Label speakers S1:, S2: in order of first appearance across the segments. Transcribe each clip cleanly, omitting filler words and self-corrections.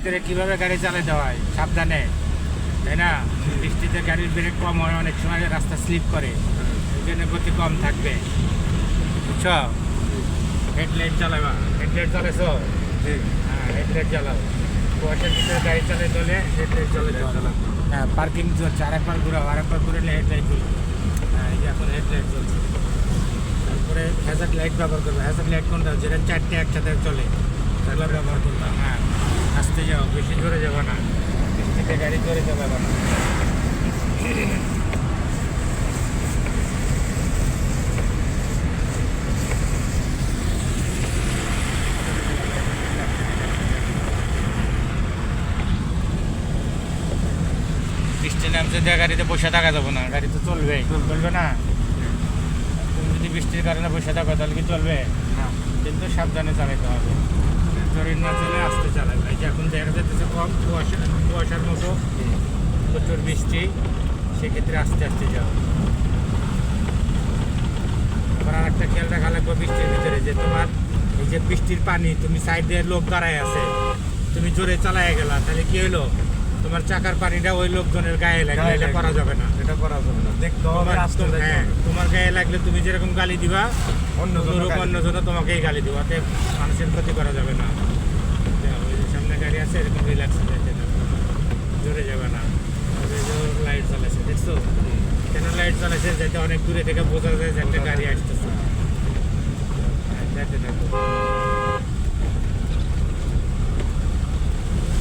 S1: ভিতরে কিভাবে গাড়ি চালাতে হয় সাবধানে, তাই না? বৃষ্টিতে গাড়ির ব্রেক কম হয়, অনেক সময় রাস্তা স্লিপ করে, এই জন্য গতি কম থাকবে, বুঝছো? হেডলাইট চালাবা, হেডলাইট চালাইছো? হ্যাঁ, হেডলাইট চালাও। কুয়াশার ভিতরে গাড়ি চালাতে হলে হেডলাইট চালাতে হবে। হ্যাঁ, পার্কিং চলছে, আরেকবার ঘুরাও, আরেকবার ঘুরালে হেডলাইট চলবে। হ্যাঁ, এই যে এখন হেডলাইট চলছে। তারপরে হ্যাজার্ড লাইট ব্যবহার করবে। হ্যাজার্ড লাইট কোনটা? যেটা চারটে একসাথে চলে, সেগুলো ব্যবহার করবে। হ্যাঁ, আস্তে যাও, বেশি জোরে যাবে না, বৃষ্টিতে গাড়ি জোরে চালাবে না। বৃষ্টি নামছে দিয়ে গাড়িতে বসে থাকা যাবে না, গাড়ি তো চলবে, চলবে না। তুমি যদি বৃষ্টির কারণে বসে থাকো তাহলে কি চলবে না? কিন্তু সাবধানে চালাতে হবে, জোরে না চলে আস্তে চালাবে। এই যে এখন দেখা যাচ্ছে কম কুয়াশার মতো, প্রচুর বৃষ্টি, সেক্ষেত্রে আস্তে আস্তে যাও। আবার আর একটা খেয়াল রাখা লাগবে বৃষ্টির ভিতরে, যে তোমার এই যে বৃষ্টির পানি, তুমি সাইডে লোক দাঁড়ায় আছে, তুমি জোরে চালায় গেলা, তাহলে কি হলো? তোমার চাকার পানিটা ওই লোকজনের গায়ে লাগলে এটা করা যাবে না,
S2: এটা করা যাবে না, দেখতে হবে রাস্তা।
S1: হ্যাঁ, তোমার গায়ে লাগলে তুমি যেরকম গালি দিবা, অন্যজন তোমাকেই গালি দিবা, তাতে মানুষের ক্ষতি করা যাবে না। ওই যে সামনে গাড়ি আছে, এরকম রিল্যাক্সে যেতে হবে, জোরে যাবে না। লাইট চালাইছে, দেখছো কেন লাইট চালাইছে? যাতে অনেক দূরে থেকে বোঝা যায় যে একটা গাড়ি আসতেছে। হ্যাঁ, যাতে থাকো।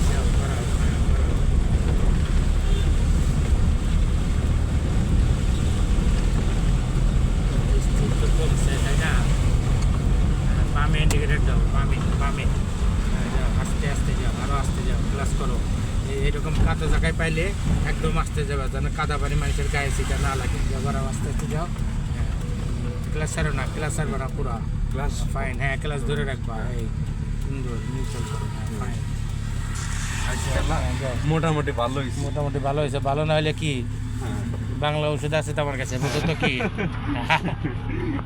S1: যাও, করাও, হ্যাঁ, করাও। বৃষ্টি তো কমছে, তাই না? হ্যাঁ, বামে ইন্ডিকেটার দাও, বামে বামে। হ্যাঁ, যাও, আস্তে আস্তে যাও, আরও আস্তে যাও, ক্লাস করো। এইরকম কাদা জায়গায় পাইলে একদম আস্তে যাবে, যেন কাদা পানি মানুষের গায়ে সিটা না লাগে। যাবার আস্তে আস্তে যাও। হ্যাঁ, ক্লাস ছাড়ো না, ক্লাস ছাড়বে না পুরা,
S2: ক্লাস
S1: ফাইন। হ্যাঁ, ক্লাস ধরে রাখবা, এই সুন্দর নিউট্রাল করো, হ্যাঁ, ফাইন।
S2: মোটামুটি ভালো হয়েছে।
S1: মোটামুটি ভালো হয়েছে। ভালো না হলে কি, বাংলা ওষুধ আছে তো আমার কাছে, বুঝো তো কি।